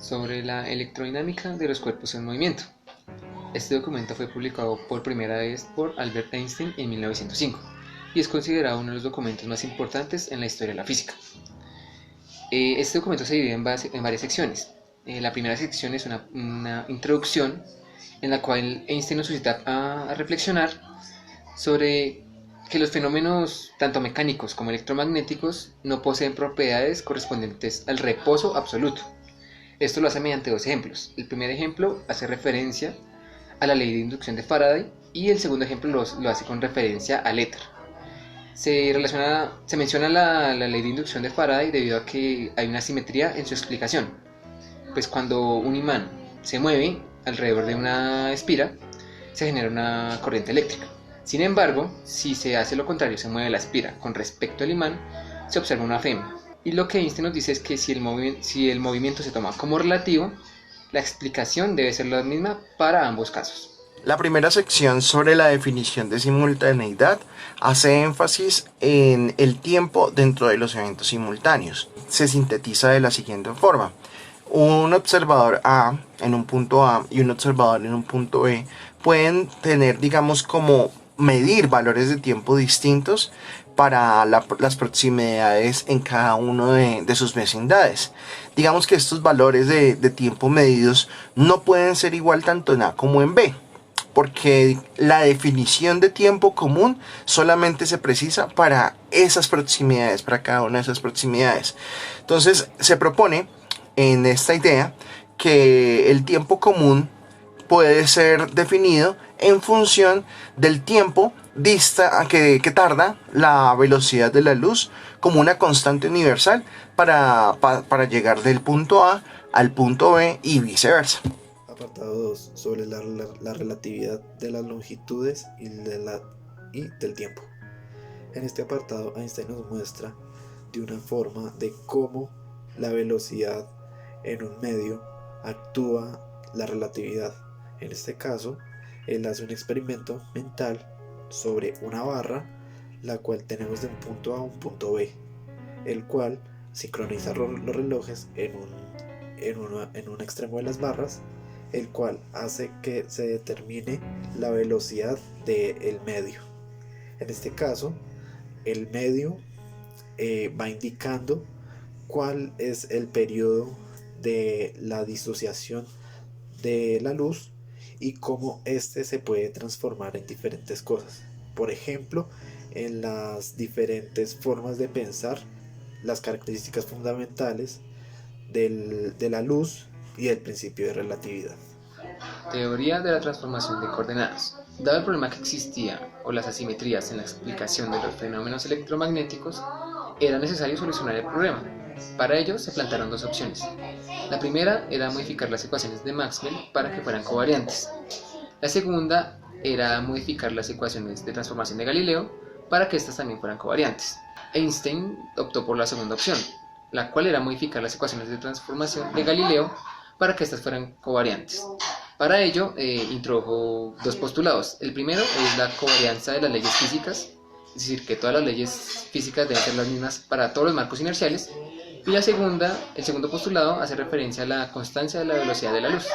sobre la electrodinámica de los cuerpos en movimiento. Este documento fue publicado por primera vez por Albert Einstein en 1905 y es considerado uno de los documentos más importantes en la historia de la física. Este documento se divide en varias secciones. La primera sección es una introducción en la cual Einstein nos suscita a reflexionar sobre que los fenómenos tanto mecánicos como electromagnéticos no poseen propiedades correspondientes al reposo absoluto. Esto lo hace mediante dos ejemplos. El primer ejemplo hace referencia a la ley de inducción de Faraday y el segundo ejemplo lo hace con referencia al éter. Se menciona la ley de inducción de Faraday debido a que hay una simetría en su explicación. Pues cuando un imán se mueve alrededor de una espira, se genera una corriente eléctrica. Sin embargo, si se hace lo contrario, se mueve la espira con respecto al imán, se observa una FEM. Y lo que Einstein nos dice es que si el movimiento se toma como relativo, la explicación debe ser la misma para ambos casos. La primera sección sobre la definición de simultaneidad hace énfasis en el tiempo dentro de los eventos simultáneos. Se sintetiza de la siguiente forma. Un observador A en un punto A y un observador en un punto B pueden tener, digamos, como medir valores de tiempo distintos para las proximidades en cada uno de sus vecindades. Digamos que estos valores de tiempo medidos no pueden ser igual tanto en A como en B, porque la definición de tiempo común solamente se precisa para esas proximidades, para cada una de esas proximidades. Entonces se propone en esta idea que el tiempo común puede ser definido en función del tiempo que tarda la velocidad de la luz como una constante universal para llegar del punto A al punto B y viceversa. Apartado 2. Sobre la relatividad de las longitudes y del tiempo. En este apartado, Einstein nos muestra de una forma de cómo la velocidad en un medio actúa la relatividad. En este caso, él hace un experimento mental sobre una barra, la cual tenemos de un punto A a un punto B, el cual sincroniza los relojes en un extremo de las barras, el cual hace que se determine la velocidad del medio. En este caso, el medio va indicando cuál es el periodo de la disociación de la luz y cómo éste se puede transformar en diferentes cosas. Por ejemplo, en las diferentes formas de pensar, las características fundamentales de la luz y el principio de relatividad. Teoría de la transformación de coordenadas. Dado el problema que existía o las asimetrías en la explicación de los fenómenos electromagnéticos, era necesario solucionar el problema. Para ello se plantearon dos opciones. La primera era modificar las ecuaciones de Maxwell para que fueran covariantes. La segunda era modificar las ecuaciones de transformación de Galileo para que éstas también fueran covariantes. Einstein optó por la segunda opción, la cual era modificar las ecuaciones de transformación de Galileo para que éstas fueran covariantes. Para ello, introdujo dos postulados. El primero es la covarianza de las leyes físicas, es decir, que todas las leyes físicas deben ser las mismas para todos los marcos inerciales. Y el segundo postulado hace referencia a la constancia de la velocidad de la luz.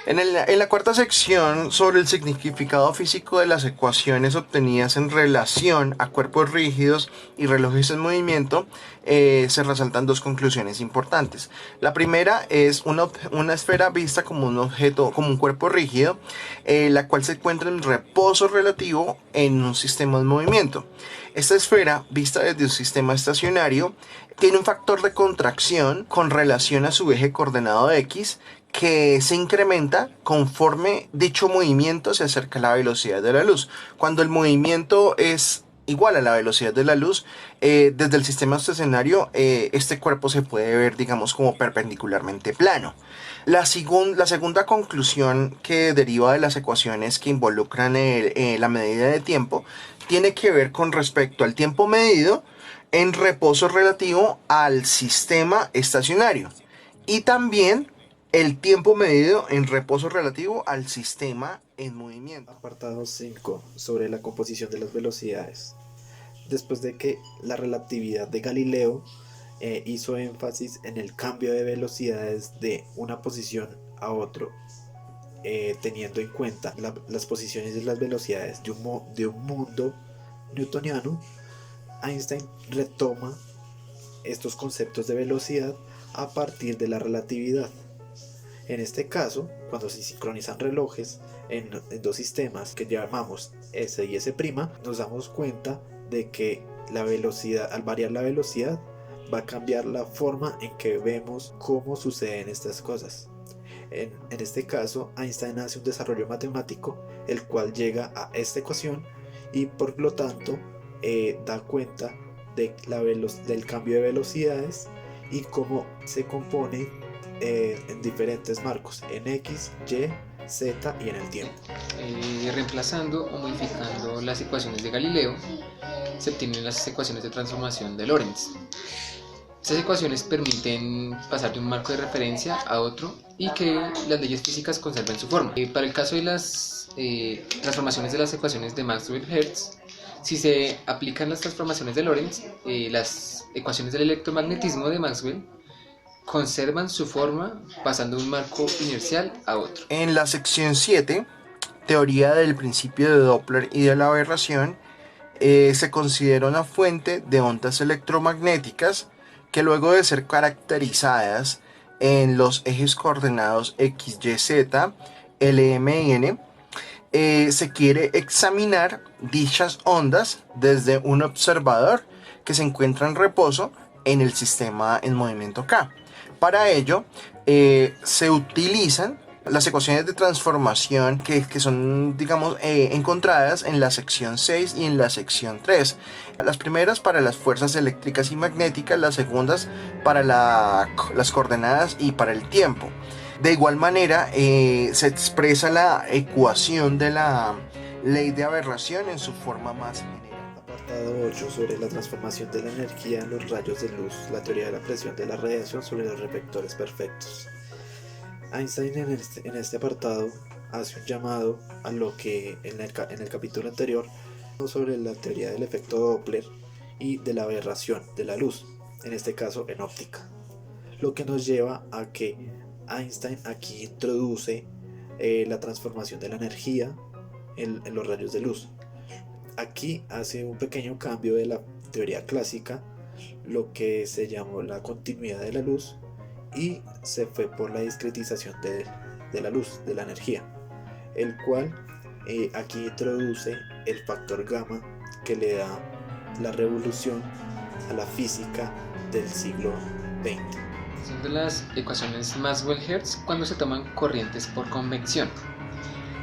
En la cuarta sección sobre el significado físico de las ecuaciones obtenidas en relación a cuerpos rígidos y relojes en movimiento, se resaltan dos conclusiones importantes. La primera es una esfera vista como un objeto, como un cuerpo rígido, la cual se encuentra en reposo relativo en un sistema de movimiento. Esta esfera, vista desde un sistema estacionario, tiene un factor de contracción con relación a su eje coordenado X, que se incrementa conforme dicho movimiento se acerca a la velocidad de la luz. Cuando el movimiento es igual a la velocidad de la luz, desde el sistema estacionario, este cuerpo se puede ver, digamos, como perpendicularmente plano. La segunda conclusión que deriva de las ecuaciones que involucran la medida de tiempo tiene que ver con respecto al tiempo medido en reposo relativo al sistema estacionario y también el tiempo medido en reposo relativo al sistema en movimiento. Apartado 5. Sobre la composición de las velocidades. Después de que la relatividad de Galileo hizo énfasis en el cambio de velocidades de una posición a otro, teniendo en cuenta las posiciones y las velocidades de un mundo newtoniano. Einstein retoma estos conceptos de velocidad a partir de la relatividad. En este caso, cuando se sincronizan relojes en dos sistemas que llamamos S y S', nos damos cuenta de que la velocidad, al variar la velocidad, va a cambiar la forma en que vemos cómo suceden estas cosas. En este caso, Einstein hace un desarrollo matemático, el cual llega a esta ecuación y por lo tanto da cuenta de del cambio de velocidades y cómo se compone en diferentes marcos, en X, Y, Z y en el tiempo. Reemplazando o modificando las ecuaciones de Galileo, se obtienen las ecuaciones de transformación de Lorentz. Estas ecuaciones permiten pasar de un marco de referencia a otro y que las leyes físicas conserven su forma. Para el caso de las transformaciones de las ecuaciones de Maxwell-Hertz, si se aplican las transformaciones de Lorentz, las ecuaciones del electromagnetismo de Maxwell conservan su forma pasando de un marco inercial a otro. En la sección 7, teoría del principio de Doppler y de la aberración, se considera una fuente de ondas electromagnéticas que luego de ser caracterizadas en los ejes coordenados X, Y, Z, L, M y N, se quiere examinar dichas ondas desde un observador que se encuentra en reposo en el sistema en movimiento K. Para ello se utilizan las ecuaciones de transformación que son, digamos, encontradas en la sección 6 y en la sección 3. Las primeras para las fuerzas eléctricas y magnéticas, las segundas para las coordenadas y para el tiempo. De igual manera, se expresa la ecuación de la ley de aberración en su forma más general. Apartado 8, sobre la transformación de la energía en los rayos de luz, la teoría de la presión de la radiación sobre los reflectores perfectos. Einstein en este apartado hace un llamado a lo que en el capítulo anterior sobre la teoría del efecto Doppler y de la aberración de la luz, en este caso en óptica, lo que nos lleva a que Einstein aquí introduce la transformación de la energía en los rayos de luz. Aquí hace un pequeño cambio de la teoría clásica, lo que se llamó la continuidad de la luz, y se fue por la discretización de la luz, de la energía, el cual aquí introduce el factor gamma que le da la revolución a la física del siglo XX. Son de las ecuaciones Maxwell-Hertz cuando se toman corrientes por convección.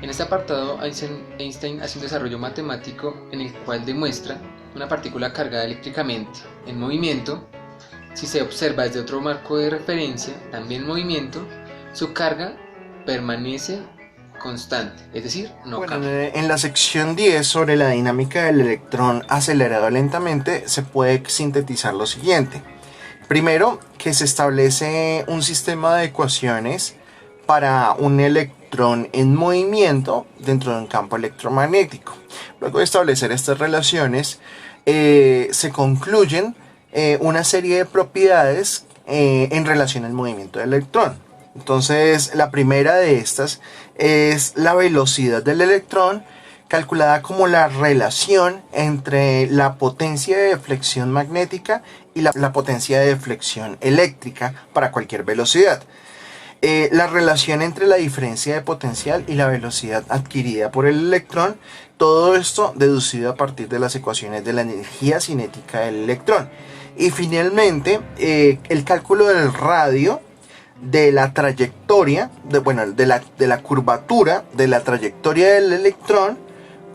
En este apartado, Einstein hace un desarrollo matemático en el cual demuestra una partícula cargada eléctricamente en movimiento. Si se observa desde otro marco de referencia, también en movimiento, su carga permanece constante, es decir, no cambia. En la sección 10 sobre la dinámica del electrón acelerado lentamente se puede sintetizar lo siguiente. Primero, que se establece un sistema de ecuaciones para un electrón en movimiento dentro de un campo electromagnético. Luego de establecer estas relaciones, se concluyen una serie de propiedades en relación al movimiento del electrón. Entonces, la primera de estas es la velocidad del electrón, calculada como la relación entre la potencia de deflexión magnética y la potencia de deflexión eléctrica para cualquier velocidad. La relación entre la diferencia de potencial y la velocidad adquirida por el electrón, todo esto deducido a partir de las ecuaciones de la energía cinética del electrón. Y finalmente, el cálculo del radio de la trayectoria, de la curvatura de la trayectoria del electrón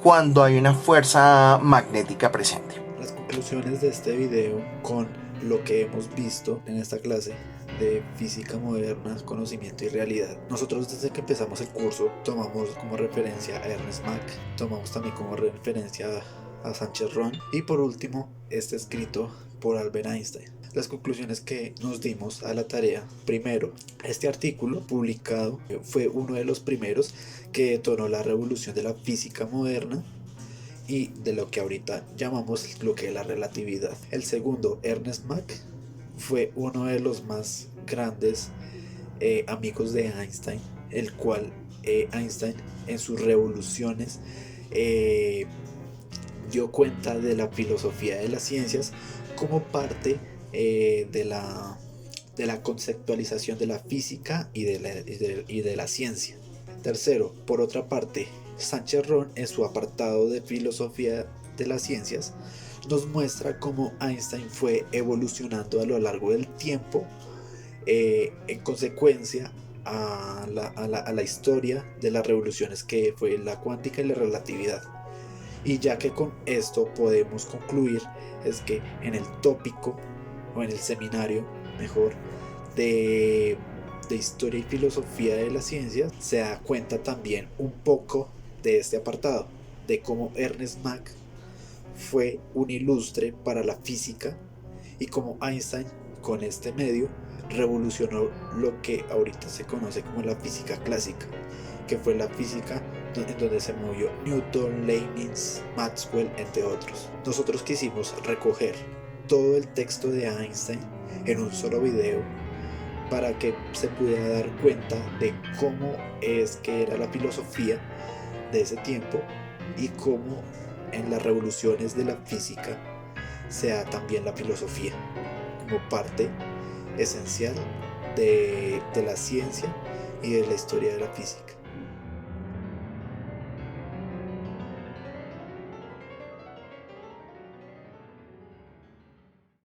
cuando hay una fuerza magnética presente. Las conclusiones de este video con lo que hemos visto en esta clase de física moderna, conocimiento y realidad. Nosotros desde que empezamos el curso tomamos como referencia a Ernest Mach, tomamos también como referencia a Sánchez-Ron y por último este escrito por Albert Einstein. Las conclusiones que nos dimos a la tarea: primero, este artículo publicado fue uno de los primeros que detonó la revolución de la física moderna y de lo que ahorita llamamos lo que es la relatividad. El segundo, Ernest Mach, fue uno de los más grandes amigos de Einstein, el cual Einstein en sus revoluciones dio cuenta de la filosofía de las ciencias como parte de la conceptualización de la física y de la ciencia. Tercero, por otra parte, Sánchez Ron, en su apartado de filosofía de las ciencias, nos muestra cómo Einstein fue evolucionando a lo largo del tiempo en consecuencia a la historia de las revoluciones que fue la cuántica y la relatividad. Y ya que con esto podemos concluir es que en el tópico o en el seminario mejor de historia y filosofía de las ciencias se da cuenta también un poco de este apartado, de cómo Ernest Mach fue un ilustre para la física y cómo Einstein con este medio revolucionó lo que ahorita se conoce como la física clásica, que fue la física en donde se movió Newton, Leibniz, Maxwell, entre otros. Nosotros quisimos recoger todo el texto de Einstein en un solo video para que se pudiera dar cuenta de cómo es que era la filosofía de ese tiempo y cómo en las revoluciones de la física se da también la filosofía como parte esencial de la ciencia y de la historia de la física.